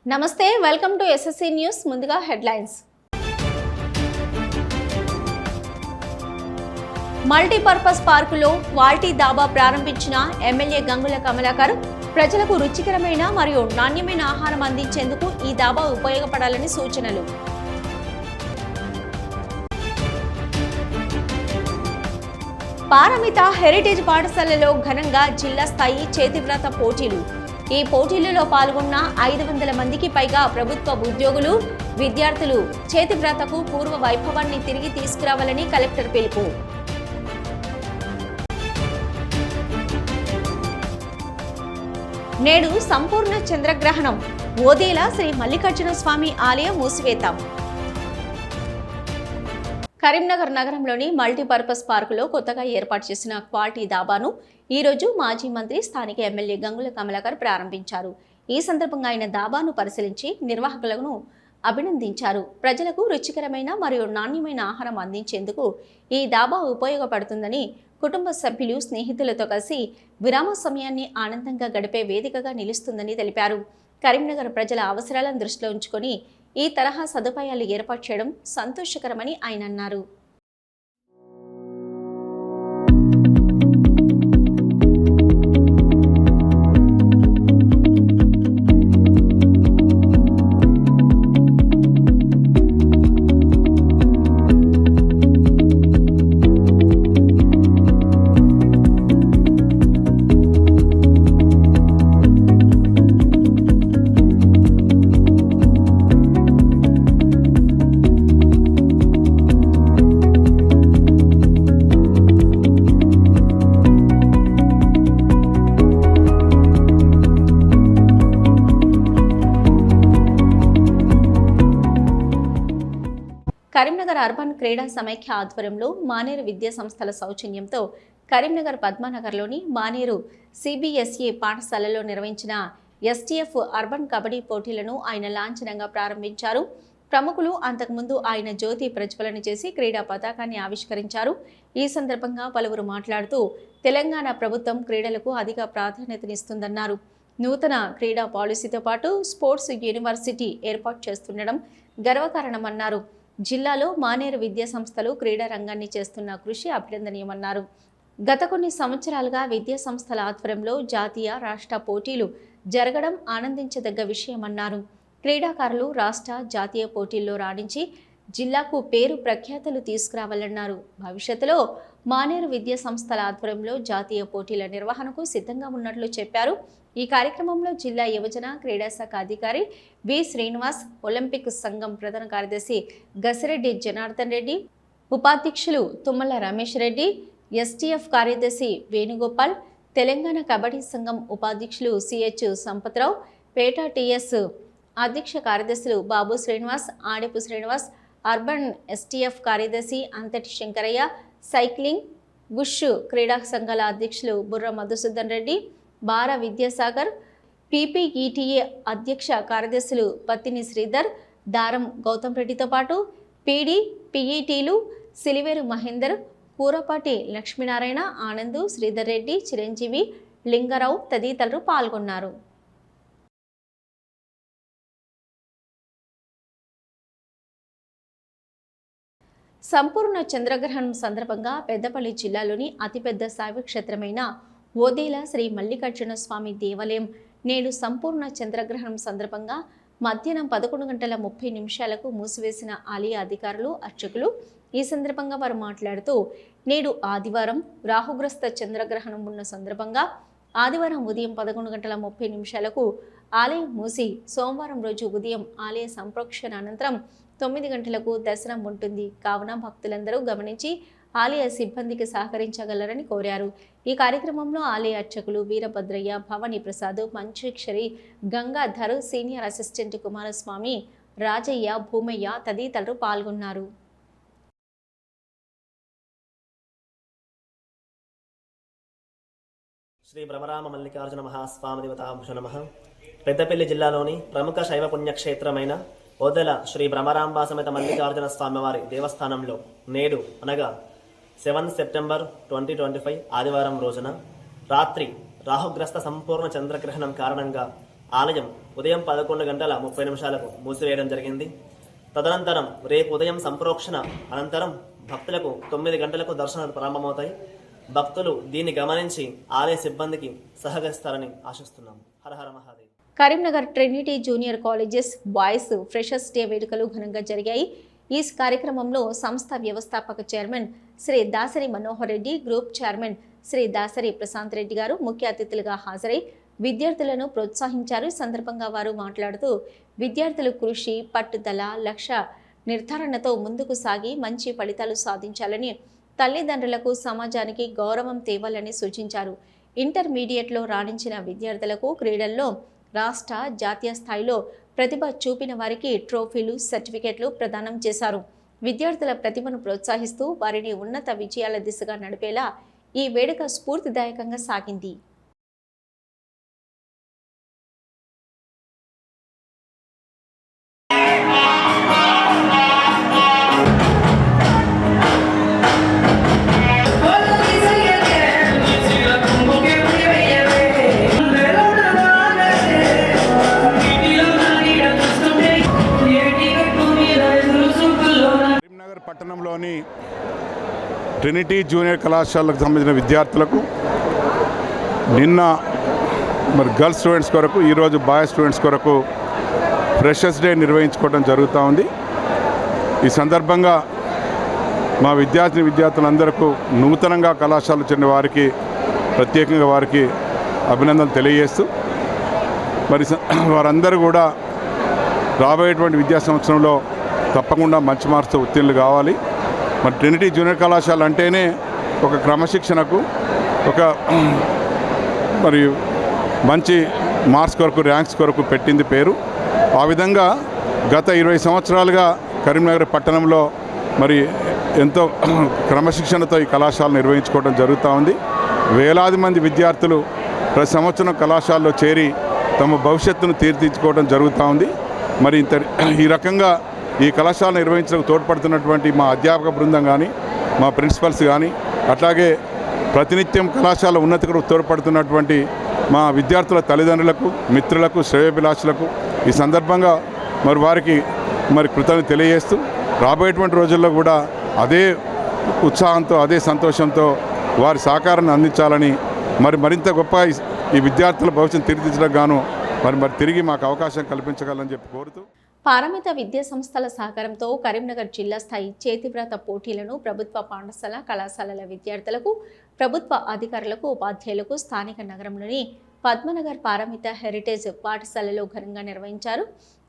నమస్తే, welcome to SSC news. ముందుగా headlines. Multipurpose పార్కులో క్వాలిటీ దాబా ప్రారంభించిన ఎమ్మెల్యే గంగుల కమలాకర్ ప్రజలకు రుచికరమైన మరియు నాణ్యమైన ఆహారం అందించేందుకు ఈ దాబా ఉపయోగపడాలని సూచనలు. పారమిత హెరిటేజ్ పాఠశాలలో ఘనంగా జిల్లా స్థాయి చేతివ్రత పోటీలు. ఈ పోటీలలో పాల్గొన్న 500 మందికి పైగా ప్రభుత్వ ఉద్యోగులు, విద్యార్థులు చేతివ్రతకు పూర్వ వైభవాన్ని తిరిగి తీసుకురావాలని కలెక్టర్ పిలుపు. నేడు సంపూర్ణ చంద్రగ్రహణం. ఓదేల శ్రీ మల్లికార్జున స్వామి ఆలయం మూసివేత. కరీంనగర్ నగరంలోని మల్టీపర్పస్ పార్కులో కొత్తగా ఏర్పాటు చేసిన క్వాలిటీ దాబాను ఈరోజు మాజీ మంత్రి, స్థానిక ఎమ్మెల్యే గంగుల కమలాకర్ ప్రారంభించారు. ఈ సందర్భంగా ఆయన దాబాను పరిశీలించి నిర్వాహకులను అభినందించారు. ప్రజలకు రుచికరమైన మరియు నాణ్యమైన ఆహారం అందించేందుకు ఈ దాబా ఉపయోగపడుతుందని, కుటుంబ సభ్యులు, స్నేహితులతో కలిసి విరామ సమయాన్ని ఆనందంగా గడిపే వేదికగా నిలుస్తుందని తెలిపారు. కరీంనగర్ ప్రజల అవసరాలను దృష్టిలో ఉంచుకొని ఈ తరహా సదుపాయాలు ఏర్పాటు చేయడం సంతోషకరమని ఆయన అన్నారు. కరీంనగర్ అర్బన్ క్రీడా సమైక్య ఆధ్వర్యంలో మానేరు విద్యా సంస్థల సౌజన్యంతో కరీంనగర్ పద్మానగర్లోని మానేరు సిబిఎస్ఈ పాఠశాలలో నిర్వహించిన ఎస్టీఎఫ్ అర్బన్ కబడ్డీ పోటీలను ఆయన లాంఛనంగా ప్రారంభించారు. ప్రముఖులు అంతకుముందు ఆయన జ్యోతి ప్రజ్వలన చేసి క్రీడా పతాకాన్ని ఆవిష్కరించారు. ఈ సందర్భంగా పలువురు మాట్లాడుతూ తెలంగాణ ప్రభుత్వం క్రీడలకు అధిక ప్రాధాన్యతనిస్తుందన్నారు. నూతన క్రీడా పాలసీతో పాటు స్పోర్ట్స్ యూనివర్సిటీ ఏర్పాటు చేస్తుండడం గర్వకారణమన్నారు. జిల్లాలో మానేరు విద్యా సంస్థలు క్రీడా రంగాన్ని చేస్తున్న కృషి అభినందనీయమన్నారు. గత కొన్ని సంవత్సరాలుగా విద్యా సంస్థల ఆధ్వర్యంలో జాతీయ, రాష్ట్ర పోటీలు జరగడం ఆనందించదగ్గ విషయమన్నారు. క్రీడాకారులు రాష్ట్ర, జాతీయ పోటీల్లో రాణించి జిల్లాకు పేరు ప్రఖ్యాతులు తీసుకురావాలన్నారు. భవిష్యత్తులో మానేరు విద్యా సంస్థల ఆధ్వర్యంలో జాతీయ పోటీల నిర్వహణకు సిద్ధంగా ఉన్నట్లు చెప్పారు. ఈ కార్యక్రమంలో జిల్లా యువజన క్రీడా శాఖ అధికారి వి శ్రీనివాస్, ఒలింపిక్ సంఘం ప్రధాన కార్యదర్శి గసిరెడ్డి జనార్దన్ రెడ్డి, ఉపాధ్యక్షులు తుమ్మల రమేష్ రెడ్డి, ఎస్టీఎఫ్ కార్యదర్శి వేణుగోపాల్, తెలంగాణ కబడ్డీ సంఘం ఉపాధ్యక్షులు సిహెచ్ సంపత్రావు, పేట టిఎస్ అధ్యక్ష కార్యదర్శులు బాబు శ్రీనివాస్, ఆడెపు శ్రీనివాస్, అర్బన్ ఎస్టీఎఫ్ కార్యదర్శి అంతటి శంకరయ్య, సైక్లింగ్, బుష్ క్రీడా సంఘాల అధ్యక్షులు బుర్ర మధుసూదన్ రెడ్డి, బార విద్యాసాగర్, పీపీఈటీఏ అధ్యక్ష కార్యదర్శులు పత్తిని శ్రీధర్, దారం గౌతమ్ రెడ్డితో పాటు పీడీ, పీఈటీలు సిలివేరు మహేందర్, కూరపాటి లక్ష్మీనారాయణ, ఆనంద్, శ్రీధర్ రెడ్డి, చిరంజీవి, లింగరావు తదితరులు పాల్గొన్నారు. సంపూర్ణ చంద్రగ్రహణం సందర్భంగా పెద్దపల్లి జిల్లాలోని అతిపెద్ద శైవ క్షేత్రమైన ఓదేల శ్రీ మల్లికార్జున స్వామి దేవాలయం నేడు సంపూర్ణ చంద్రగ్రహణం సందర్భంగా మధ్యాహ్నం 11:30 మూసివేసిన ఆలయ అధికారులు, అర్చకులు. ఈ సందర్భంగా వారు మాట్లాడుతూ, నేడు ఆదివారం రాహుగ్రస్త చంద్రగ్రహణం ఉన్న సందర్భంగా ఆదివారం ఉదయం 11:30 ఆలయం మూసి సోమవారం రోజు ఉదయం ఆలయ సంప్రోక్షణ అనంతరం 9 గంటలకు దర్శనం ఉంటుంది. కావున భక్తులందరూ గమనించి ఆలయ సిబ్బందికి సహకరించగలరని కోరారు. ఈ కార్యక్రమంలో ఆలయ అర్చకులు వీరభద్రయ్య, భవానీ ప్రసాద్, మంచేశ్వరి, గంగాధర్, సీనియర్ అసిస్టెంట్ కుమారస్వామి, రాజయ్య, భూమయ్య తదితరులు పాల్గొన్నారు. శ్రీ భ్రమరామ మల్లికార్జున మహాస్వామి దేవతాభూష నమః. పెద్దపల్లి జిల్లాలోని ప్రముఖ శైవ పుణ్యక్షేత్రమైన ఓదెల శ్రీ భ్రమరాంబ సమేత మల్లికార్జున స్వామివారి దేవస్థానంలో నేడు అనగా 7 సెప్టెంబర్ 2025 ఆదివారం రోజున రాత్రి రాహుగ్రస్త సంపూర్ణ చంద్రగ్రహణం కారణంగా ఆలయం ఉదయం 11:30 మూసివేయడం జరిగింది. తదనంతరం రేపు ఉదయం సంప్రోక్షణ అనంతరం భక్తులకు 9 గంటలకు దర్శనాలు ప్రారంభమవుతాయి. భక్తులు దీన్ని గమనించి ఆలయ సిబ్బందికి సహకరిస్తారని ఆశిస్తున్నాము. Hara Hara Mahadev. Karimnagar Trinity junior colleges boys freshers day వేడుకలు ఘనంగా జరిగాయి. ఈ కార్యక్రమంలో సంస్థ వ్యవస్థాపక chairman Shri Dasari Manohar Reddy, group chairman Shri Dasari Prashanth Reddy గారు ముఖ్య అతిథులుగా హాజరై విద్యార్థులను ప్రోత్సహించారు. ఈ సందర్భంగా వారు మాట్లాడుతూ విద్యార్థులు కృషి, పట్టుదల, లక్ష్య నిర్ధారణతో ముందుకు సాగి మంచి ఫలితాలు సాధించాలని, తల్లిదండ్రులకు సమాజానికి గౌరవం తేవాలని సూచించారు. ఇంటర్మీడియట్లో రాణించిన విద్యార్థులకు క్రీడల్లో రాష్ట్ర, జాతీయ స్థాయిలో ప్రతిభ చూపిన వారికి ట్రోఫీలు, సర్టిఫికెట్లు ప్రదానం చేశారు. విద్యార్థుల ప్రతిభను ప్రోత్సహిస్తూ వారిని ఉన్నత విజయాల దిశగా నడిపేలా ఈ వేడుక స్ఫూర్తిదాయకంగా సాగింది. పట్టణంలోని ట్రినిటీ జూనియర్ కళాశాలకు సంబంధించిన విద్యార్థులకు నిన్న గర్ల్స్ స్టూడెంట్స్ కొరకు, ఈరోజు బాయ్స్ స్టూడెంట్స్ కొరకు ఫ్రెషర్స్ డే నిర్వహించుకోవడం జరుగుతూ ఉంది. ఈ సందర్భంగా మా విద్యార్థులందరికీ నూతనంగా కళాశాలకు చెందిన వారికి ప్రత్యేకంగా వారికి అభినందనలు తెలియజేస్తూ, మరి వారందరూ కూడా రాబోయేటువంటి విద్యా సంవత్సరంలో తప్పకుండా మంచి మార్క్స్తో ఉత్తీర్ణులు కావాలి. మరి ట్రినిటీ జూనియర్ కళాశాల అంటేనే ఒక క్రమశిక్షణకు, ఒక మరి మంచి మార్క్స్ కొరకు, ర్యాంక్స్ కొరకు పెట్టింది పేరు. ఆ విధంగా గత 20 సంవత్సరాలుగా కరీంనగర్ పట్టణంలో మరి ఎంతో క్రమశిక్షణతో ఈ కళాశాలను నిర్వహించుకోవడం జరుగుతూ ఉంది. వేలాది మంది విద్యార్థులు ప్రతి సంవత్సరం కళాశాలలో చేరి తమ భవిష్యత్తును తీర్చిదిద్దుకోవడం జరుగుతూ ఉంది. మరి ఈ రకంగా ఈ కళాశాల నిర్వహించడానికి తోడ్పడుతున్నటువంటి మా అధ్యాపక బృందం కానీ, మా ప్రిన్సిపల్స్ కానీ, అట్లాగే ప్రతినిత్యం కళాశాల ఉన్నతికి తోడ్పడుతున్నటువంటి మా విద్యార్థుల తల్లిదండ్రులకు, మిత్రులకు, శ్రేయోభిలాషులకు ఈ సందర్భంగా మరి వారికి కృతజ్ఞతలు తెలియజేస్తూ, రాబోయేటువంటి రోజుల్లో కూడా అదే ఉత్సాహంతో, అదే సంతోషంతో వారి సహకారాన్ని అందించాలని, మరింత గొప్ప ఈ విద్యార్థుల భవిష్యత్తు తీర్చిదిద్దడానికి గాను మరి తిరిగి మాకు అవకాశం కల్పించగలని చెప్పి కోరుతూ, పారమిత విద్యా సంస్థల సహకారంతో కరీంనగర్ జిల్లా స్థాయి చేతివ్రాత పోటీలను ప్రభుత్వ పాఠశాల, కళాశాలల విద్యార్థులకు, ప్రభుత్వ అధికారులకు, ఉపాధ్యాయులకు స్థానిక నగరంలోని పద్మనగర్ పారమిత హెరిటేజ్ పాఠశాలలో ఘనంగా నిర్వహించారు.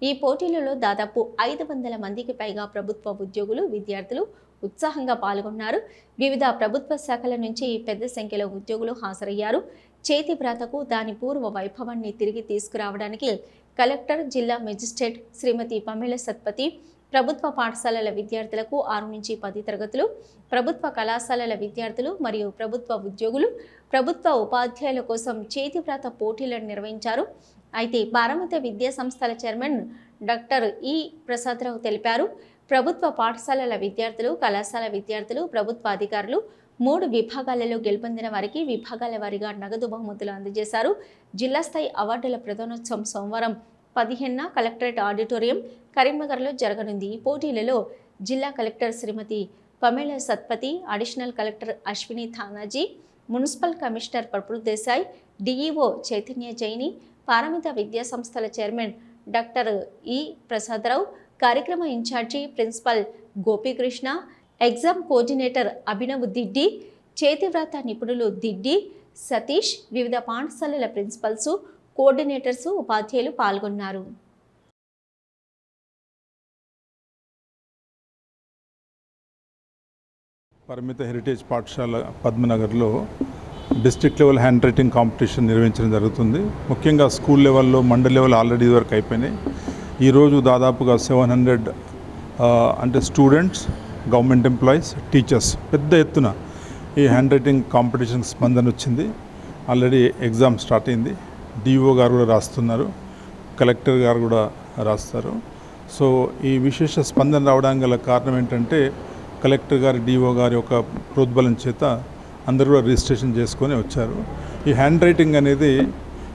ఈ పోటీలలో దాదాపు 500 మందికి పైగా ప్రభుత్వ ఉద్యోగులు, విద్యార్థులు ఉత్సాహంగా పాల్గొన్నారు. వివిధ ప్రభుత్వ శాఖల నుంచి పెద్ద సంఖ్యలో ఉద్యోగులు హాజరయ్యారు. చేతివ్రాతకు దాని పూర్వ వైభవాన్ని తిరిగి తీసుకురావడానికి కలెక్టర్, జిల్లా మెజిస్ట్రేట్ శ్రీమతి పమేళ సత్పతి, ప్రభుత్వ పాఠశాలల విద్యార్థులకు 6 నుంచి 10 తరగతులు, ప్రభుత్వ కళాశాలల విద్యార్థులు మరియు ప్రభుత్వ ఉద్యోగులు, ప్రభుత్వ ఉపాధ్యాయుల కోసం చేతివ్రాత పోటీలను నిర్వహించారు. అయితే పారమిత విద్యా సంస్థల చైర్మన్ డాక్టర్ ఈ ప్రసాదరావు తెలిపారు, ప్రభుత్వ పాఠశాలల విద్యార్థులు, కళాశాల విద్యార్థులు, ప్రభుత్వ అధికారులు 3 విభాగాలలో గెలుపొందిన వారికి విభాగాల వారీగా నగదు బహుమతులు అందజేశారు. జిల్లా స్థాయి అవార్డుల ప్రదానోత్సవం సోమవారం 15న కలెక్టరేట్ ఆడిటోరియం కరీంనగర్లో జరగనుంది. ఈ పోటీలలో జిల్లా collector Shrimati Pamela Satpathy, additional collector Ashwini Thanaji, municipal commissioner Praful Desai, DEO Chaitanya Jaini, Paramita విద్యా సంస్థల చైర్మన్ డాక్టర్ ఈ ప్రసాదరావు, కార్యక్రమ in charge principal Gopikrishna, exam coordinator Abhinav Diddi, చేతివ్రాత నిపుణులు దిడ్డి సతీష్, వివిధ పాఠశాలల ప్రిన్సిపల్స్, కోఆర్డినేటర్స్, ఉపాధ్యాయులు పాల్గొన్నారు. పరిమిత హెరిటేజ్ పాఠశాల పద్మనగర్లో district level hand writing competition నిర్వహించడం జరుగుతుంది. ముఖ్యంగా స్కూల్ లెవెల్లో, మండల్ లెవెల్ ఆల్రెడీ వరకు అయిపోయినాయి. ఈరోజు దాదాపుగా 700 అంటే స్టూడెంట్స్, గవర్నమెంట్ ఎంప్లాయీస్, టీచర్స్ పెద్ద ఎత్తున ఈ హ్యాండ్ రైటింగ్ కాంపిటీషన్ స్పందన వచ్చింది. ఆల్రెడీ ఎగ్జామ్ స్టార్ట్ అయింది. డిఓ గారు కూడా రాస్తున్నారు, కలెక్టర్ గారు కూడా రాస్తారు. సో ఈ విశేష స్పందన రావడానికి గల కారణం ఏంటంటే కలెక్టర్ గారి, డిఓ గారి యొక్క ప్రోద్బలం చేత అందరూ కూడా రిజిస్ట్రేషన్ చేసుకొని వచ్చారు. ఈ హ్యాండ్ రైటింగ్ అనేది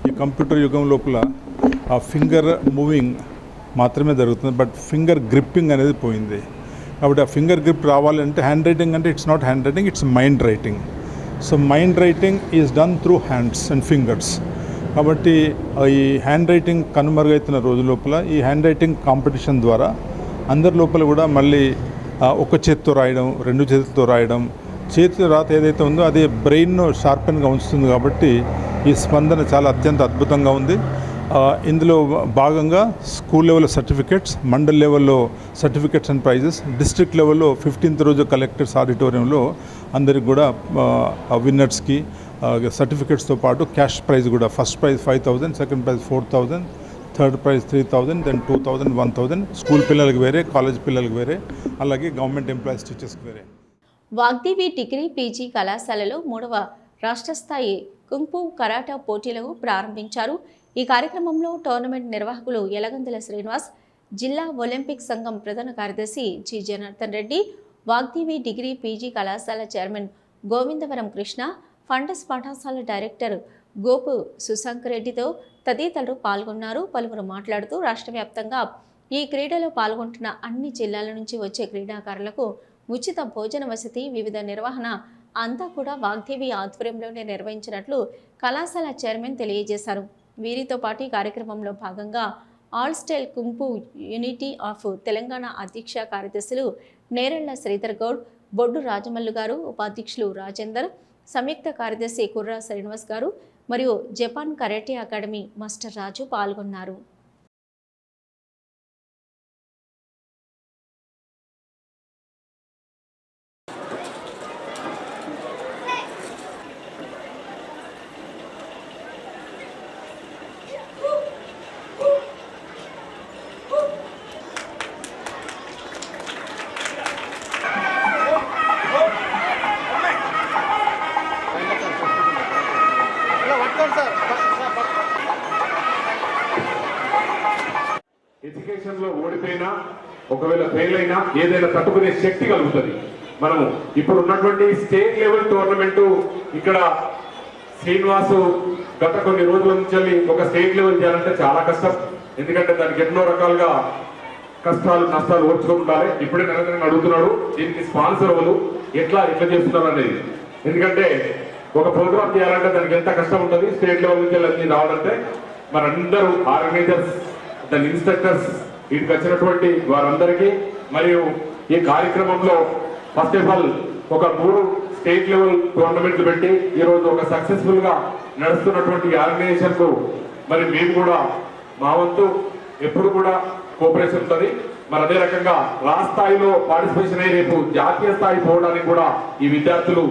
ఈ కంప్యూటర్ యుగం లోపల ఆ ఫింగర్ మూవింగ్ మాత్రమే జరుగుతుంది, బట్ ఫింగర్ గ్రిప్పింగ్ అనేది పోయింది. కాబట్టి ఆ ఫింగర్ గ్రిప్ రావాలంటే హ్యాండ్ రైటింగ్ అంటే it's not hand writing, it's mind writing. So mind writing is done through hands and fingers. కాబట్టి ఈ హ్యాండ్ రైటింగ్ కనుమరుగైతున్న రోజు లోపల ఈ హ్యాండ్ రైటింగ్ కాంపిటీషన్ ద్వారా అందరి లోపల కూడా మళ్ళీ ఒక చేతితో రాయడం, రెండు చేతులతో రాయడం, చేతి రాత ఏదైతే ఉందో అది బ్రెయిన్ను షార్పెన్గా ఉంచుతుంది. కాబట్టి ఈ స్పందన చాలా అత్యంత అద్భుతంగా ఉంది. ఇందులో భాగంగా స్కూల్ లెవెల్లో సర్టిఫికెట్స్, మండల్ లెవెల్లో సర్టిఫికెట్స్ అండ్ ప్రైజెస్, డిస్ట్రిక్ట్ లెవెల్లో 15th రోజు కలెక్టర్స్ ఆడిటోరియంలో అందరికి కూడా విన్నర్స్కి సర్టిఫికెట్స్తో పాటు క్యాష్ ప్రైజ్ కూడా, first prize 5,000, second prize 4,000, third prize 3,000, then 2,000, 1,000 school పిల్లలకి వేరే, కాలేజ్ పిల్లలకి వేరే, అలాగే గవర్నమెంట్ ఎంప్లాయీస్ టీచర్స్కి వేరే. వాగ్దేవి డిగ్రీ పీజీ కళాశాలలో 3వ రాష్ట్ర స్థాయి కుంగ్ఫు కరాటా పోటీలను ప్రారంభించారు. ఈ కార్యక్రమంలో టోర్నమెంట్ నిర్వాహకులు యలగందుల శ్రీనివాస్, జిల్లా ఒలింపిక్ సంఘం ప్రధాన కార్యదర్శి G Janardhan Reddy, Vagdevi degree PG కళాశాల చైర్మన్ గోవిందవరం కృష్ణ, ఫండస్ పాఠశాల డైరెక్టర్ గోపు సుశాంక్ రెడ్డితో తదితరులు పాల్గొన్నారు. పలువురు మాట్లాడుతూ రాష్ట్ర వ్యాప్తంగా ఈ క్రీడలో పాల్గొంటున్న అన్ని జిల్లాల నుంచి వచ్చే క్రీడాకారులకు ఉచిత భోజన వసతి, వివిధ నిర్వహణ అంతా కూడా వాగ్దేవి ఆధ్వర్యంలోనే నిర్వహించినట్లు కళాశాల చైర్మన్ తెలియజేశారు. వీరితో పాటు ఈ కార్యక్రమంలో భాగంగా all style kung fu unity of Telangana అధ్యక్ష కార్యదర్శులు నేరెళ్ల శ్రీధర్ గౌడ్, బొడ్డు రాజమల్లు గారు, ఉపాధ్యక్షులు రాజేందర్, సంయుక్త కార్యదర్శి కుర్రా శ్రీనివాస్ గారు మరియు జపాన్ కరాటే అకాడమీ మాస్టర్ రాజు పాల్గొన్నారు. ఎడ్యుకేషన్లో ఓడిపోయినా, ఒకవేళ ఫెయిల్ అయినా ఏదైనా తట్టుకునే శక్తి కలుగుతుంది. మనం ఇప్పుడు ఉన్నటువంటి స్టేట్ లెవెల్ టోర్నమెంట్ ఇక్కడ శ్రీనివాసు గత కొన్ని రోజుల నుంచి ఒక స్టేట్ లెవెల్ చేయాలంటే చాలా కష్టం. ఎందుకంటే దానికి ఎన్నో రకాలుగా కష్టాలు నష్టాలు ఓర్చుకుంటారు. ఇప్పుడే నరేంద్ర అడుగుతున్నాడు దీనికి స్పాన్సర్ ఎవరు, ఎట్లా చేస్తున్నారు అనేది. ఎందుకంటే ఒక ప్రోగ్రామ్ చేయాలంటే దానికి ఎంత కష్టం ఉంటుంది. స్టేట్ లెవెల్ నుంచి అన్ని రావాలంటే మనందరూ ఆర్గనైజర్స్, దాని ఇన్స్ట్రక్టర్స్, వీటికి వచ్చినటువంటి వారందరికీ మరియు ఈ కార్యక్రమంలో ఫస్ట్ ఆఫ్ ఆల్ ఒక 3 స్టేట్ లెవెల్ టోర్నమెంట్లు పెట్టి ఈరోజు ఒక సక్సెస్ఫుల్ గా నడుస్తున్నటువంటి ఆర్గనైజేషన్ కు మరి మేము కూడా మా వంతు ఎప్పుడు కూడా కోఆపరేషన్ ఉంటుంది. మరి అదే రకంగా రాష్ట్ర స్థాయిలో పార్టిసిపేషన్ అయ్యి రేపు జాతీయ స్థాయి పోవడానికి కూడా ఈ విద్యార్థులు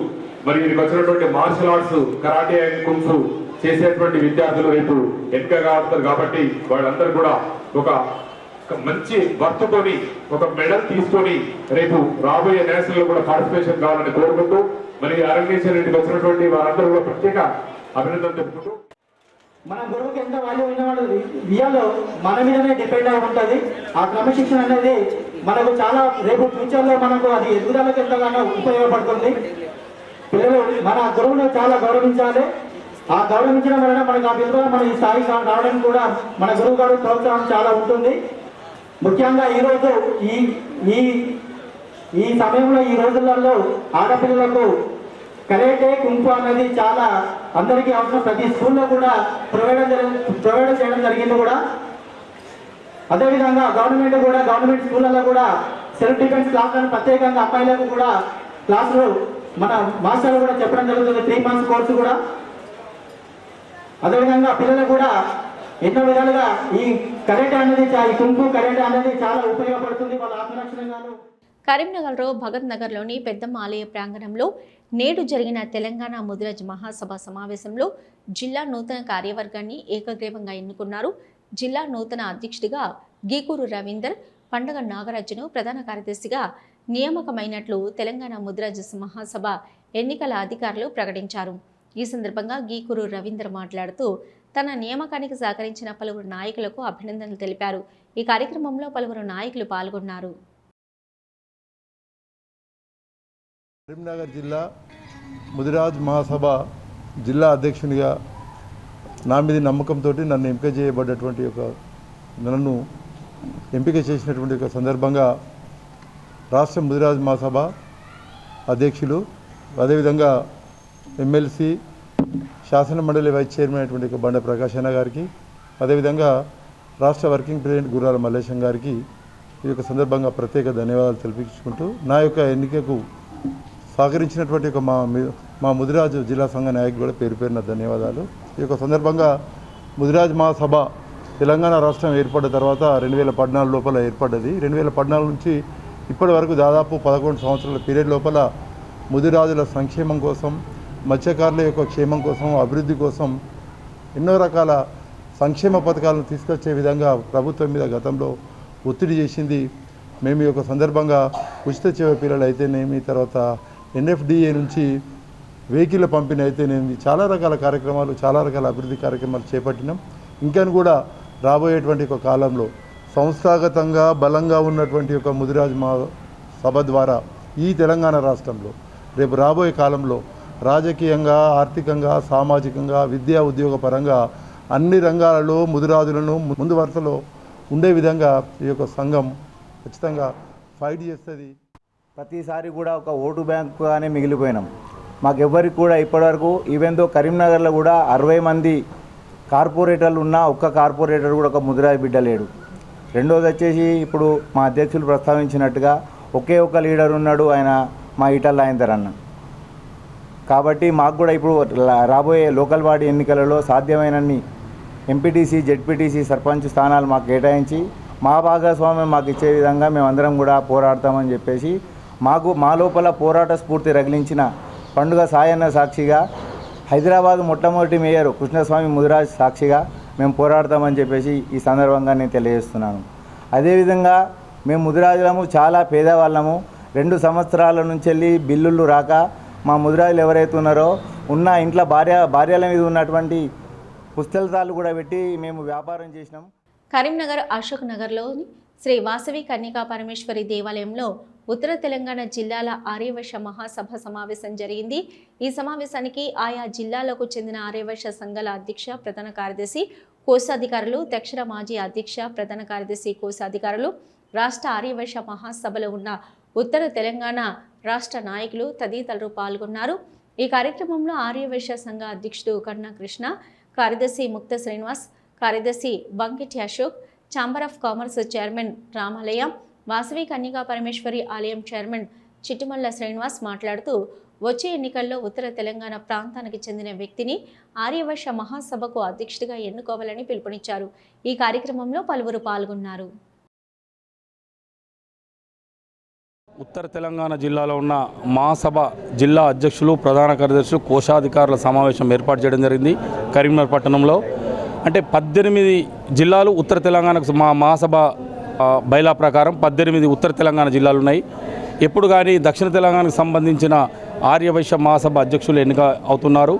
మరి వీరికి వచ్చినటువంటి martial arts, karate and kung fu చేసేటువంటి విద్యార్థులు రేపు ఎంపికగా అవుతారు. కాబట్టి వాళ్ళందరూ కూడా ఒక మంచి వర్క్తోని ఒక మెడల్ తీసుకొని రేపు రాబోయే నేషనల్ లో కూడా పార్టిసిపేషన్ కావాలని కోరుకుంటూ మరి ఆర్గనైజేషన్ ఇంటికి వచ్చినటువంటి వారందరూ కూడా ప్రత్యేక అభినందనలు తెలుపుకుంటూ, మన గురువుకి ఎంత వాల్యూ ఉన్నవాడు ఇయ్యాలో మన మీదనే డిపెండ్ అయి ఉంటుంది. ఆ క్రమశిక్షణ అనేది మనకు చాలా రేపు ఫ్యూచర్ లో మనకు అది ఎదుగుదలకు ఎంతగానో ఉపయోగపడుతుంది. పిల్లలు మన గురువును చాలా గౌరవించాలి. ఆ గౌరవించడం వలన మనకు ఆ విలువ మన ఈ స్థాయి రావడానికి కూడా మన గురువు గారు ప్రోత్సాహం చాలా ఉంటుంది. ముఖ్యంగా ఈరోజు ఈ సమయంలో ఈ రోజులలో ఆడపిల్లలకు కరాటే కుంఫు అనేది చాలా అందరికీ అవసరం. ప్రతి స్కూల్లో కూడా ప్రొవైడ్ చేయడం జరిగింది కూడా. అదేవిధంగా గవర్నమెంట్ స్కూళ్ళలో కూడా సెల్ఫ్ డిఫెన్స్ క్లాసులను ప్రత్యేకంగా అమ్మాయిలకు కూడా క్లాసులు మన మాస్టర్లు కూడా చెప్పడం జరుగుతుంది. 3 months కోర్సు కూడా. అదేవిధంగా పిల్లలు కూడా ఎన్నో విధాలుగా ఈ కరాటే అనేది, ఈ కుంఫు కరాటే అనేది చాలా ఉపయోగపడుతుంది వాళ్ళ ఆత్మరక్షణగాను. కరీంనగర్లో భగత్ నగర్లోని పెద్దమ్మ ఆలయ ప్రాంగణంలో నేడు జరిగిన తెలంగాణ ముదిరాజ్ మహాసభ సమావేశంలో జిల్లా నూతన కార్యవర్గాన్ని ఏకగ్రీవంగా ఎన్నుకున్నారు. జిల్లా నూతన అధ్యక్షుడిగా గీకూరు రవీందర్, పండగ నాగరాజును ప్రధాన కార్యదర్శిగా నియామకమైనట్లు తెలంగాణ ముదిరాజ్ మహాసభ ఎన్నికల అధికారులు ప్రకటించారు. ఈ సందర్భంగా గీకూరు రవీందర్ మాట్లాడుతూ తన నియామకానికి సహకరించిన పలువురు నాయకులకు అభినందనలు తెలిపారు. ఈ కార్యక్రమంలో పలువురు నాయకులు పాల్గొన్నారు. కరీంనగర్ జిల్లా ముదిరాజ్ మహాసభ జిల్లా అధ్యక్షునిగా నా మీద నమ్మకంతో నన్ను ఎంపిక చేసినటువంటి ఒక సందర్భంగా రాష్ట్ర ముదిరాజ్ మహాసభ అధ్యక్షులు, అదేవిధంగా ఎమ్మెల్సీ శాసన మండలి వైస్ చైర్మన్ అయినటువంటి బండ ప్రకాష్ అన్న గారికి, అదేవిధంగా రాష్ట్ర వర్కింగ్ ప్రెసిడెంట్ గుర్రాల మల్లేశం గారికి ఈ యొక్క సందర్భంగా ప్రత్యేక ధన్యవాదాలు తెలిపించుకుంటూ నా యొక్క ఎన్నికకు సహకరించినటువంటి మా ముదిరాజు జిల్లా సంఘ నాయకులు కూడా పేరు పేరున ధన్యవాదాలు. ఈ యొక్క సందర్భంగా ముదిరాజ్ మహాసభ తెలంగాణ రాష్ట్రం ఏర్పడ్డ తర్వాత 2014 లోపల ఏర్పడ్డది. 2014 నుంచి ఇప్పటి వరకు దాదాపు 11 సంవత్సరాల పీరియడ్ లోపల ముదిరాజుల సంక్షేమం కోసం, మత్స్యకారుల యొక్క క్షేమం కోసం, అభివృద్ధి కోసం ఎన్నో రకాల సంక్షేమ పథకాలను తీసుకొచ్చే విధంగా ప్రభుత్వం మీద గతంలో ఒత్తిడి చేసింది. మేము ఈ యొక్క సందర్భంగా ఉచిత చెవి పిల్లలు అయితేనేమి, తర్వాత NFDA నుంచి వెహికల్ పంపిణీ అయితేనేమి, చాలా రకాల కార్యక్రమాలు, చాలా రకాల అభివృద్ధి కార్యక్రమాలు చేపట్టినాం. ఇంకా కూడా రాబోయేటువంటి ఒక కాలంలో సంస్థాగతంగా బలంగా ఉన్నటువంటి ఒక ముదిరాజ్ సభ ద్వారా ఈ తెలంగాణ రాష్ట్రంలో రేపు రాబోయే కాలంలో రాజకీయంగా, ఆర్థికంగా, సామాజికంగా, విద్యా ఉద్యోగ పరంగా అన్ని రంగాలలో ముదిరాజులను ముందు వరుసలో ఉండే విధంగా ఈ యొక్క సంఘం ఖచ్చితంగా ఫైట్ చేస్తుంది. ప్రతిసారి కూడా ఒక ఓటు బ్యాంకుగానే మిగిలిపోయినాం. మాకెవ్వరికి కూడా ఇప్పటివరకు ఈవెందో కరీంనగర్లో కూడా 60 మంది కార్పొరేటర్లు ఉన్నా ఒక్క కార్పొరేటర్ కూడా ఒక ముదిరాజ్ బిడ్డ లేడు. రెండోది వచ్చేసి ఇప్పుడు మా అధ్యక్షులు ప్రస్తావించినట్టుగా ఒకే ఒక లీడర్ ఉన్నాడు, ఆయన మా ఈటల రాజేందర్ అన్న. కాబట్టి మాకు కూడా ఇప్పుడు రాబోయే లోకల్ బాడీ ఎన్నికలలో సాధ్యమైనన్ని ఎంపీటీసీ, జెడ్పీటీసీ, సర్పంచ్ స్థానాలు మాకు కేటాయించి మా భాగస్వామ్యం మాకు ఇచ్చే విధంగా మేమందరం కూడా పోరాడతామని చెప్పేసి మా లోపల పోరాట స్ఫూర్తి రగిలించిన పండుగ సాయన్న సాక్షిగా, హైదరాబాద్ మొట్టమొదటి మేయర్ కృష్ణస్వామి ముదిరాజ్ సాక్షిగా మేము పోరాడతామని చెప్పేసి ఈ సందర్భంగా నేను తెలియజేస్తున్నాను. అదేవిధంగా మేము ముదిరాజులము చాలా పేదవాళ్ళము. 2 సంవత్సరాల నుంచి వెళ్ళి బిల్లులు రాక మా ముదిరాజులు ఎవరైతే ఉన్నారో ఉన్న ఇంట్లో భార్యల మీద ఉన్నటువంటి పుస్తకాలు కూడా పెట్టి మేము వ్యాపారం చేసినాం. కరీంనగర్ అశోక్ నగర్లోని శ్రీ వాసవి కన్యకా పరమేశ్వరి దేవాలయంలో ఉత్తర తెలంగాణ జిల్లాల ఆర్యవైశ్య మహాసభ సమావేశం జరిగింది. ఈ సమావేశానికి ఆయా జిల్లాలకు చెందిన ఆర్యవైశ్య సంఘాల అధ్యక్ష, ప్రధాన కార్యదర్శి, కోశాధికారులు, దక్షిణ మాజీ అధ్యక్ష, ప్రధాన కార్యదర్శి, కోశాధికారులు, రాష్ట్ర ఆర్యవైశ్య మహాసభలో ఉన్న ఉత్తర తెలంగాణ రాష్ట్ర నాయకులు తదితరులు పాల్గొన్నారు. ఈ కార్యక్రమంలో ఆర్యవైశ్య సంఘ అధ్యక్షుడు కన్నా కృష్ణ, కార్యదర్శి ముక్త శ్రీనివాస్, కార్యదర్శి Bankiti Ashok, chamber of commerce chairman Ramalaya, Vasavi Kanyaka Parameshwari ఆలయం చైర్మన్ చిట్టుమల్ల శ్రీనివాస్ మాట్లాడుతూ వచ్చే ఎన్నికల్లో ఉత్తర తెలంగాణ ప్రాంతానికి చెందిన వ్యక్తిని ఆర్యవైశ్య మహాసభకు అధ్యక్షుడిగా ఎన్నుకోవాలని పిలుపునిచ్చారు. ఈ కార్యక్రమంలో పలువురు పాల్గొన్నారు. ఉత్తర తెలంగాణ జిల్లాలో ఉన్న మహాసభ జిల్లా అధ్యక్షులు, ప్రధాన కార్యదర్శులు, కోశాధికారుల సమావేశం ఏర్పాటు చేయడం జరిగింది కరీంనగర్ పట్టణంలో. అంటే 18 జిల్లాలు ఉత్తర తెలంగాణకు మా మహాసభ బైలా ప్రకారం 18 ఉత్తర తెలంగాణ జిల్లాలు ఉన్నాయి. ఎప్పుడు కానీ దక్షిణ తెలంగాణకు సంబంధించిన ఆర్యవైశ్య మహాసభ అధ్యక్షులు ఎన్నిక అవుతున్నారు.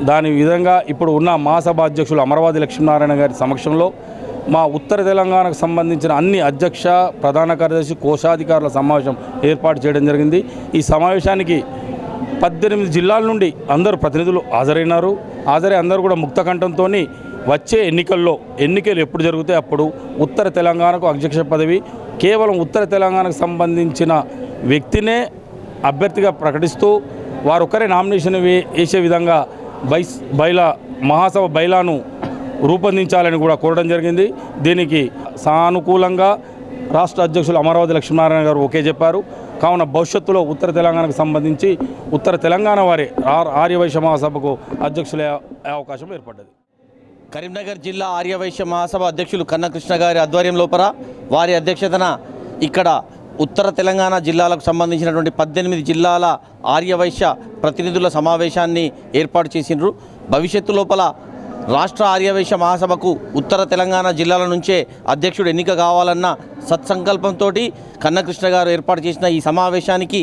దాని విధంగా ఇప్పుడు ఉన్న మహాసభ అధ్యక్షులు అమరవాది లక్ష్మీనారాయణ గారి సమక్షంలో మా ఉత్తర తెలంగాణకు సంబంధించిన అన్ని అధ్యక్ష, ప్రధాన కార్యదర్శి, కోశాధికారుల సమావేశం ఏర్పాటు చేయడం జరిగింది. ఈ సమావేశానికి 18 జిల్లాల నుండి అందరూ ప్రతినిధులు హాజరై అందరూ కూడా ముక్తకంఠంతో వచ్చే ఎన్నికలు ఎప్పుడు జరిగితే అప్పుడు ఉత్తర తెలంగాణకు అధ్యక్ష పదవి కేవలం ఉత్తర తెలంగాణకు సంబంధించిన వ్యక్తినే అభ్యర్థిగా ప్రకటిస్తూ వారొక్కరే నామినేషన్ వేసే విధంగా మహాసభ బైలాను రూపొందించాలని కూడా కోరడం జరిగింది. దీనికి సానుకూలంగా రాష్ట్ర అధ్యక్షులు అమరావతి లక్ష్మీనారాయణ గారు ఓకే చెప్పారు. కావున భవిష్యత్తులో ఉత్తర తెలంగాణకు సంబంధించి ఉత్తర తెలంగాణ వారే ఆర్యవైశ్య మహాసభకు అధ్యక్షులే అవకాశం ఏర్పడ్డది. కరీంనగర్ జిల్లా ఆర్యవైశ్య మహాసభ అధ్యక్షులు కన్నా కృష్ణ గారి ఆధ్వర్యం లోపల వారి అధ్యక్షతన ఇక్కడ ఉత్తర తెలంగాణ జిల్లాలకు సంబంధించినటువంటి 18 జిల్లాల ఆర్యవైశ్య ప్రతినిధుల సమావేశాన్ని ఏర్పాటు చేసిండ్రు. భవిష్యత్తు లోపల రాష్ట్ర ఆర్యవైశ్య మహాసభకు ఉత్తర తెలంగాణ జిల్లాల నుంచే అధ్యక్షుడు ఎన్నిక కావాలన్న సత్సంకల్పంతో కన్నకృష్ణ గారు ఏర్పాటు చేసిన ఈ సమావేశానికి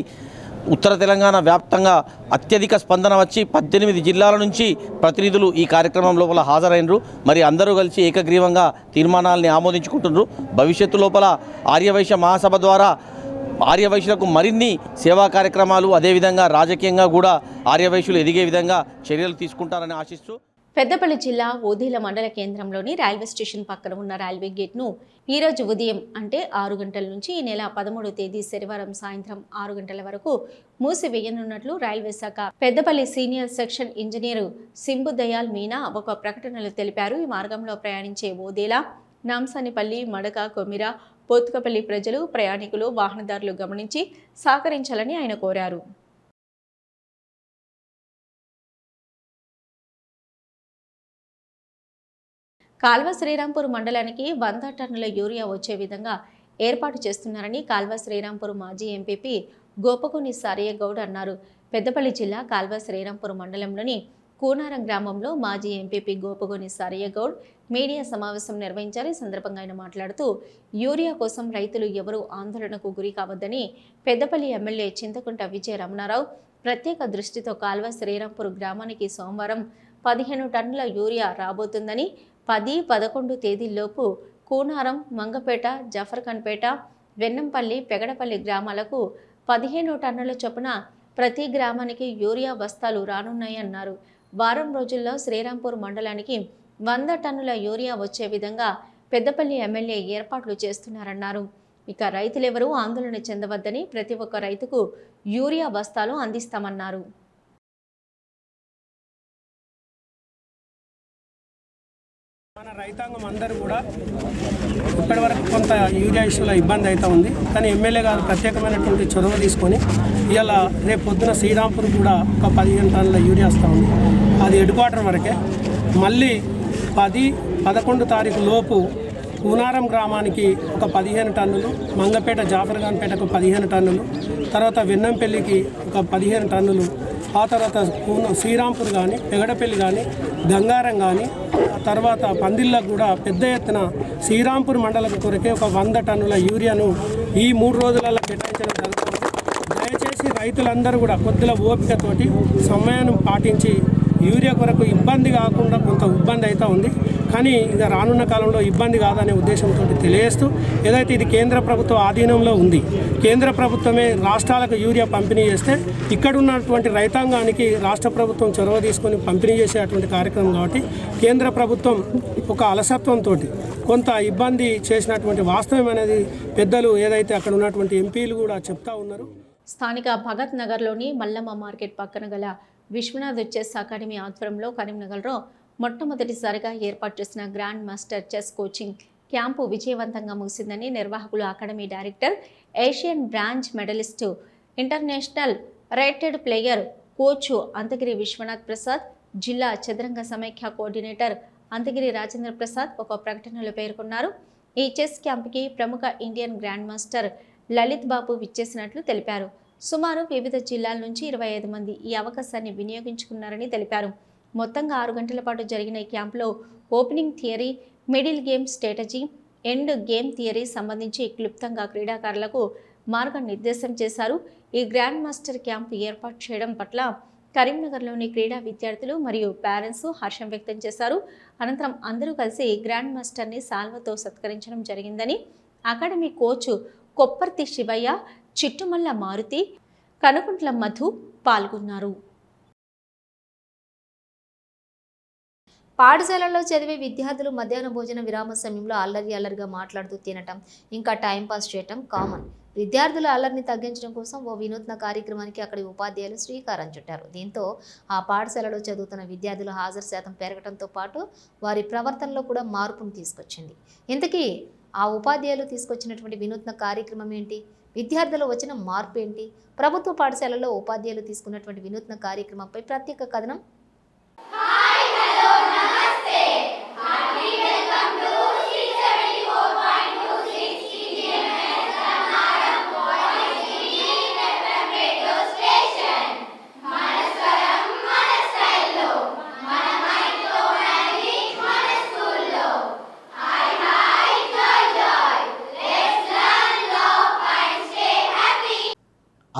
ఉత్తర తెలంగాణ వ్యాప్తంగా అత్యధిక స్పందన వచ్చి 18 జిల్లాల నుంచి ప్రతినిధులు ఈ కార్యక్రమం లోపల హాజరైనరు. మరి అందరూ కలిసి ఏకగ్రీవంగా తీర్మానాలని ఆమోదించుకుంటున్నారు. భవిష్యత్తు లోపల ఆర్యవైశ్య మహాసభ ద్వారా ఆర్యవైశ్యులకు మరిన్ని సేవా కార్యక్రమాలు, అదేవిధంగా రాజకీయంగా కూడా ఆర్యవైశ్యులు ఎదిగే విధంగా చర్యలు తీసుకుంటారని ఆశిస్తూ పెద్దపల్లి జిల్లా ఓదెల మండల కేంద్రంలోని రైల్వే స్టేషన్ పక్కన ఉన్న రైల్వే గేట్ను ఈరోజు ఉదయం అంటే 6 గంటల నుంచి ఈ నెల 13వ తేదీ శనివారం సాయంత్రం 6 గంటల వరకు మూసివేయనున్నట్లు రైల్వే శాఖ Peddapalli senior section engineer Simbu Dayal Meena ఒక ప్రకటనలో తెలిపారు. ఈ మార్గంలో ప్రయాణించే ఓదెల, నాంసానిపల్లి, మడక, కొమిర, పోతుకపల్లి ప్రజలు, ప్రయాణికులు, వాహనదారులు గమనించి సహకరించాలని ఆయన కోరారు. కాల్వ శ్రీరాంపూర్ మండలానికి 100 టన్నుల యూరియా వచ్చే విధంగా ఏర్పాటు చేస్తున్నారని కాల్వ శ్రీరాంపూర్ మాజీ ఎంపీపీ గోపకొని సారయ్య గౌడ్ అన్నారు. పెద్దపల్లి జిల్లా కాల్వ శ్రీరాంపూర్ మండలంలోని కూనారం గ్రామంలో మాజీ ఎంపీపీ గోపకొని సారయ్య గౌడ్ మీడియా సమావేశం నిర్వహించారు. ఈ సందర్భంగా ఆయన మాట్లాడుతూ యూరియా కోసం రైతులు ఎవరూ ఆందోళనకు గురి కావద్దని పెద్దపల్లి ఎమ్మెల్యే చింతకుంట విజయ రమణారావు ప్రత్యేక దృష్టితో కాల్వ శ్రీరాంపూర్ గ్రామానికి సోమవారం 15 టన్నుల యూరియా రాబోతుందని 10-11 తేదీల్లోపు కూనారం, మంగపేట, జఫర్ఖాన్పేట, వెన్నంపల్లి, పెగడపల్లి గ్రామాలకు 15 టన్నుల చొప్పున ప్రతి గ్రామానికి యూరియా బస్తాలు రానున్నాయన్నారు. వారం రోజుల్లో శ్రీరాంపూర్ మండలానికి 100 టన్నుల యూరియా వచ్చే విధంగా పెద్దపల్లి ఎమ్మెల్యే ఏర్పాట్లు చేస్తున్నారన్నారు. ఇక రైతులెవరూ ఆందోళన చెందవద్దని ప్రతి ఒక్క రైతుకు యూరియా బస్తాలు అందిస్తామన్నారు. మన రైతాంగం అందరూ కూడా ఇప్పటివరకు కొంత యూరియా ఇష్యూలో ఇబ్బంది అవుతూ ఉంది. కానీ ఎమ్మెల్యే గారు ప్రత్యేకమైనటువంటి చొరవ తీసుకొని ఇవాళ రేపు పొద్దున శ్రీరాంపూర్ కూడా ఒక 15 టన్నుల యూరియా వస్తూ ఉంది. అది హెడ్ క్వార్టర్ వరకే. మళ్ళీ 10-11 తారీఖు లోపు కూనారం గ్రామానికి ఒక 15 టన్నులు, మంగపేట, జాఫర్ఖాన్పేటకు 15 టన్నులు, తర్వాత వెన్నంపల్లికి ఒక 15 టన్నులు, ఆ తర్వాత శ్రీరాంపూర్ కానీ, పెగడపల్లి కానీ, గంగారం కానీ, తర్వాత పందిళ్ళకు కూడా పెద్ద ఎత్తున శ్రీరాంపూర్ మండలం కొరకే ఒక 100 టన్నుల యూరియాను ఈ 3 రోజులలో కేటాయించడం జరుగుతుంది. దయచేసి రైతులందరూ కూడా కొద్దిగా ఓపికతోటి సమయాన్ని పాటించి యూరియా కొరకు ఇబ్బంది కాకుండా కొంత ఇబ్బంది అవుతూ ఉంది. కానీ ఇక రానున్న కాలంలో ఇబ్బంది కాదనే ఉద్దేశంతో తెలియజేస్తూ ఏదైతే ఇది కేంద్ర ప్రభుత్వ ఆధీనంలో ఉంది, కేంద్ర ప్రభుత్వమే రాష్ట్రాలకు యూరియా పంపిణీ చేస్తే ఇక్కడ ఉన్నటువంటి రైతాంగానికి రాష్ట్ర ప్రభుత్వం చొరవ తీసుకొని పంపిణీ చేసేటువంటి కార్యక్రమం కాబట్టి కేంద్ర ప్రభుత్వం ఒక అలసత్వంతో కొంత ఇబ్బంది చేసినటువంటి వాస్తవం అనేది పెద్దలు ఏదైతే అక్కడ ఉన్నటువంటి ఎంపీలు కూడా చెప్తా ఉన్నారు. స్థానిక భగత్ నగర్లోని మల్లమ్మ మార్కెట్ పక్కన గల విశ్వనాథ్ చెస్ అకాడమీ ఆధ్వర్యంలో కరీంనగర్లో మొట్టమొదటిసారిగా ఏర్పాటు చేసిన grand master chess coaching camp విజయవంతంగా ముగిసిందని నిర్వాహకులు, academy director, Asian bronze medallist, international rated player, coach Anthagiri Vishwanath Prasad, జిల్లా చదరంగ సమైక్య కోఆర్డినేటర్ అంతగిరి రాజేంద్ర ప్రసాద్ ఒక ప్రకటనలో పేర్కొన్నారు. ఈ చెస్ క్యాంపుకి ప్రముఖ ఇండియన్ గ్రాండ్ మాస్టర్ లలిత్ బాబు విచ్చేసినట్లు తెలిపారు. సుమారు వివిధ జిల్లాల నుంచి 25 మంది ఈ అవకాశాన్ని వినియోగించుకున్నారని తెలిపారు. మొత్తంగా 6 గంటల పాటు జరిగిన ఈ క్యాంపులో opening theory, middle game strategy, end game theory సంబంధించి క్లుప్తంగా క్రీడాకారులకు మార్గనిర్దేశం చేశారు. ఈ గ్రాండ్ మాస్టర్ క్యాంపు ఏర్పాటు చేయడం పట్ల కరీంనగర్లోని క్రీడా విద్యార్థులు మరియు పేరెంట్స్ హర్షం వ్యక్తం చేశారు. అనంతరం అందరూ కలిసి గ్రాండ్ మాస్టర్ని సాల్వతో సత్కరించడం జరిగిందని అకాడమీ కోచ్ కొప్పర్తి శివయ్య, చిట్టుమల్ల మారుతి, కనుకుంట్ల మధు పాల్గొన్నారు. పాఠశాలల్లో చదివే విద్యార్థులు మధ్యాహ్న భోజన విరామ సమయంలో అల్లరిగా మాట్లాడుతూ తినటం, ఇంకా టైంపాస్ చేయటం కామన్. విద్యార్థుల అల్లరిని తగ్గించడం కోసం ఓ వినూత్న కార్యక్రమానికి అక్కడి ఉపాధ్యాయులు శ్రీకారం చుట్టారు. దీంతో ఆ పాఠశాలలో చదువుతున్న విద్యార్థుల హాజరు శాతం పెరగడంతో పాటు వారి ప్రవర్తనలో కూడా మార్పును తీసుకొచ్చింది. ఇంతకీ ఆ ఉపాధ్యాయులు తీసుకొచ్చినటువంటి వినూత్న కార్యక్రమం ఏంటి? విద్యార్థులు వచ్చిన మార్పు ఏంటి? ప్రభుత్వ పాఠశాలలో ఉపాధ్యాయులు తీసుకున్నటువంటి వినూత్న కార్యక్రమంపై ప్రత్యేక కథనం.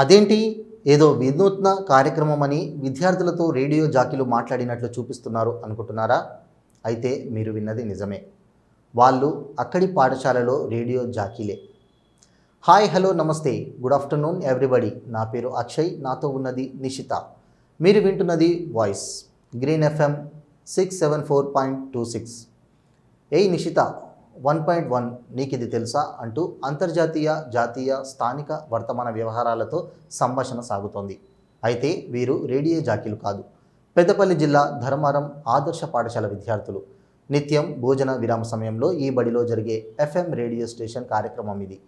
అదేంటి ఏదో వినూత్న కార్యక్రమం అని విద్యార్థులతో రేడియో జాకీలు మాట్లాడినట్లు చూపిస్తున్నారు అనుకుంటున్నారా? అయితే మీరు విన్నది నిజమే. వాళ్ళు అక్కడి పాఠశాలలో radio జాకీలే. Hi, hello, namaste, good afternoon everybody. నా పేరు అక్షయ్, నాతో ఉన్నది నిషిత. మీరు వింటున్నది వాయిస్ గ్రీన్ FM 674.26. ఏ నిషిత 1.1 నీకిది తెలుసా అంటూ అంతర్జాతీయ జాతీయ స్థానిక వర్తమాన వ్యవహారాలతో సంభాషణ సాగుతోంది. అయితే వీరు రేడియో జాకీలు కాదు. పెద్దపల్లి జిల్లా ధర్మారం ఆదర్శ పాఠశాల విద్యార్థులు. నిత్యం భోజన విరామ సమయంలో ఈ బడిలో జరిగే FM రేడియో స్టేషన్ కార్యక్రమం ఇది.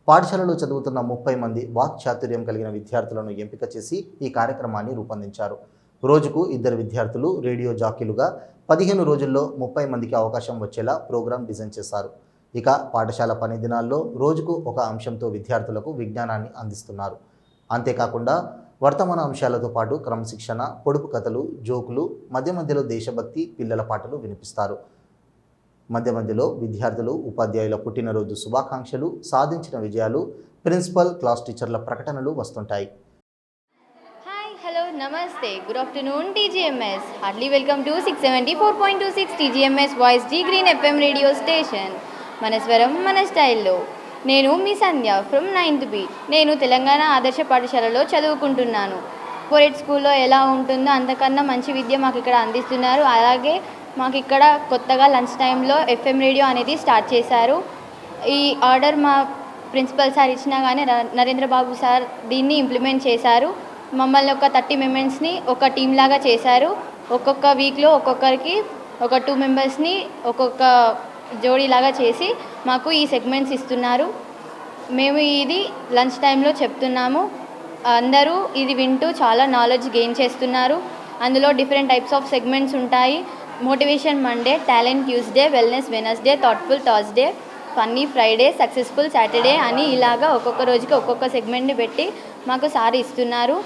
పాఠశాలలో చదువుతున్న 30 మంది వాక్చాతుర్యం కలిగిన విద్యార్థులను ఎంపిక చేసి ఈ కార్యక్రమాన్ని రూపొందించారు. రోజుకు 2 విద్యార్థులు రేడియో జాకీలుగా 15 రోజుల్లో 30 మందికి అవకాశం వచ్చేలా ప్రోగ్రాం డిజైన్ చేశారు. ఇక పాఠశాల పని దినాల్లో రోజుకు ఒక అంశంతో విద్యార్థులకు విజ్ఞానాన్ని అందిస్తున్నారు. అంతేకాకుండా వర్తమాన అంశాలతో పాటు క్రమశిక్షణ, పొడుపు కథలు, జోకులు, మధ్యలో దేశభక్తి, పిల్లల పాటలు వినిపిస్తారు. మధ్యలో విద్యార్థులు, ఉపాధ్యాయుల పుట్టినరోజు శుభాకాంక్షలు, సాధించిన విజయాలు, ప్రిన్సిపల్, క్లాస్ టీచర్ల ప్రకటనలు వస్తుంటాయి. Hi, hello, namaste, good afternoon TGMS. Heartly welcome to 674.26 TGMS voice జీ గ్రీన్ FM రేడియో స్టేషన్. మన స్వరం మన స్టైల్లో. నేను మీ సంధ్య ఫ్రమ్ 9th B. నేను తెలంగాణ ఆదర్శ పాఠశాలలో చదువుకుంటున్నాను. కార్పొరేట్ స్కూల్లో ఎలా ఉంటుందో అంతకన్నా మంచి విద్య మాకు ఇక్కడ అందిస్తున్నారు. అలాగే మాకు ఇక్కడ కొత్తగా లంచ్ టైంలో FM రేడియో అనేది స్టార్ట్ చేశారు. ఈ ఆర్డర్ మా ప్రిన్సిపల్ సార్ ఇచ్చినా కానీ నరేంద్ర బాబు సార్ దీన్ని ఇంప్లిమెంట్ చేశారు. మమ్మల్ని ఒక 30 మెంబర్స్ని ఒక టీం లాగా చేశారు. ఒక్కొక్క వీక్లో ఒక్కొక్కరికి ఒక 2 మెంబర్స్ని ఒక్కొక్క జోడీలాగా చేసి మాకు ఈ సెగ్మెంట్స్ ఇస్తున్నారు. మేము ఇది లంచ్ టైంలో చెప్తున్నాము. అందరూ ఇది వింటూ చాలా నాలెడ్జ్ గెయిన్ చేస్తున్నారు. అందులో డిఫరెంట్ టైప్స్ ఆఫ్ సెగ్మెంట్స్ ఉంటాయి. Motivation Monday, talent Tuesday, wellness Wednesday, thoughtful Thursday, funny Friday, successful Saturday అని ఇలాగా ఒక్కొక్క రోజుకి ఒక్కొక్క సెగ్మెంట్ని పెట్టి మాకు సార్ ఇస్తున్నారు.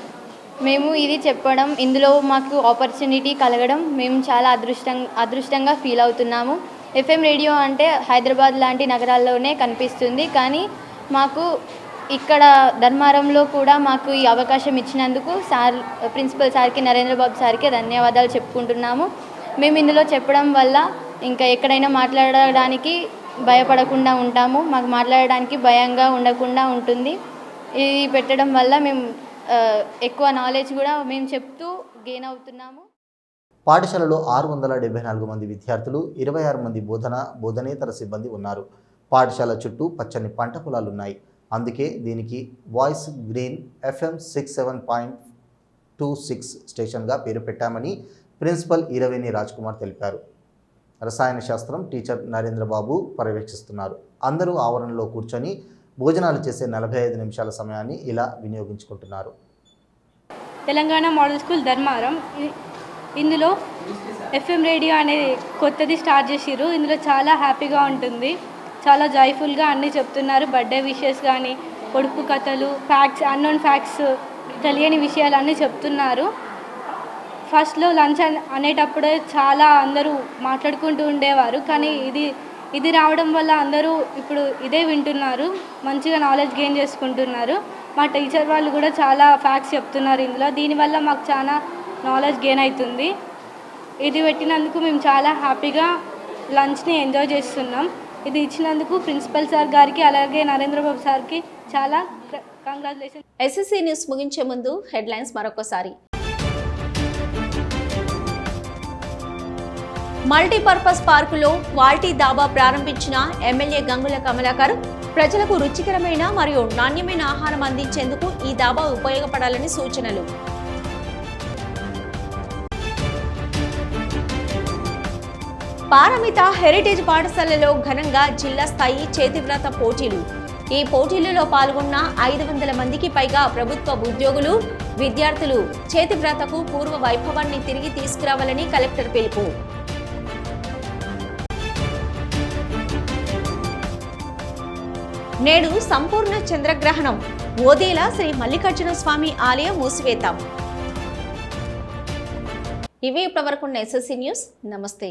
మేము ఇది చెప్పడం, ఇందులో మాకు ఆపర్చునిటీ కలగడం మేము చాలా అదృష్టంగా ఫీల్ అవుతున్నాము. FM రేడియో అంటే హైదరాబాద్ లాంటి నగరాల్లోనే కనిపిస్తుంది, కానీ మాకు ఇక్కడ ధర్మారంలో కూడా మాకు ఈ అవకాశం ఇచ్చినందుకు ప్రిన్సిపల్ సార్కి, నరేంద్ర బాబు సార్కి ధన్యవాదాలు చెప్పుకుంటున్నాము. మేము ఇందులో చెప్పడం వల్ల ఇంకా ఎక్కడైనా మాట్లాడడానికి భయపడకుండా ఉంటాము. మాకు మాట్లాడడానికి భయంగా ఉండకుండా ఉంటుంది. ఇది పెట్టడం వల్ల మేము ఎక్కువ నాలెడ్జ్ కూడా మేము చెప్తూ గెయిన్ అవుతున్నాము. పాఠశాలలో 674 మంది విద్యార్థులు, 26 మంది బోధనేతర సిబ్బంది ఉన్నారు. పాఠశాల చుట్టూ పచ్చని పంట పొలాలున్నాయి. అందుకే దీనికి వాయిస్ గ్రీన్ FM 67.26 స్టేషన్గా పేరు పెట్టామని ప్రిన్సిపల్ ఈరవేణి రాజ్ కుమార్ తెలిపారు. రసాయన శాస్త్రం టీచర్ నరేంద్ర బాబు పర్యవేక్షిస్తున్నారు. అందరూ ఆవరణలో కూర్చొని భోజనాలు చేసే 45 నిమిషాల సమయాన్ని ఇలా వినియోగించుకుంటున్నారు. Telangana model school Dharmaram. ఇందులో FM రేడియో అనేది కొత్తది స్టార్ట్ చేసిర్రు. ఇందులో చాలా హ్యాపీగా ఉంటుంది, చాలా జాయ్ఫుల్గా అన్నీ చెప్తున్నారు. బర్త్డే విషెస్ కానీ, పొడుపు కథలు, ఫ్యాక్ట్స్, అన్నోన్ ఫ్యాక్ట్స్, తెలియని విషయాలన్నీ చెప్తున్నారు. ఫస్ట్లో లంచ్ అనేటప్పుడే చాలా అందరూ మాట్లాడుకుంటూ ఉండేవారు, కానీ ఇది రావడం వల్ల అందరూ ఇప్పుడు ఇదే వింటున్నారు, మంచిగా నాలెడ్జ్ గెయిన్ చేసుకుంటున్నారు. మా టీచర్ వాళ్ళు కూడా చాలా ఫ్యాక్ట్స్ చెప్తున్నారు ఇందులో. దీనివల్ల మాకు చాలా నాలెడ్జ్ గెయిన్ అవుతుంది. ఇది పెట్టినందుకు మేము చాలా హ్యాపీగా లంచ్ని ఎంజాయ్ చేస్తున్నాం. ఇది ఇచ్చినందుకు ప్రిన్సిపల్ సార్ గారికి, అలాగే నరేంద్ర బాబు సార్కి చాలా కంగ్రాచులేషన్. SSC న్యూస్ ముగించే ముందు హెడ్లైన్స్ మరొకసారి. మల్టీపర్పస్ పార్కులో క్వాలిటీ దాబా ప్రారంభించిన ఎమ్మెల్యే గంగుల కమలాకర్. ప్రజలకు రుచికరమైన మరియు నాణ్యమైన ఆహారం అందించేందుకు ఈ దాబా ఉపయోగపడాలని సూచనలు. పారమిత హెరిటేజ్ పాఠశాలలో ఘనంగా జిల్లా స్థాయి చేతివ్రాత పోటీలు. ఈ పోటీలలో పాల్గొన్న 500 మందికి పైగా ప్రభుత్వ ఉద్యోగులు, విద్యార్థులు చేతివ్రాతకు పూర్వ వైభవాన్ని తిరిగి తీసుకురావాలని కలెక్టర్ పిలుపు. నేడు సంపూర్ణ చంద్రగ్రహణం. ఓదేల శ్రీ మల్లికార్జున స్వామి ఆలయం మూసివేత. ఇవి ఇప్పటివరకు ఉన్న SSC న్యూస్. నమస్తే.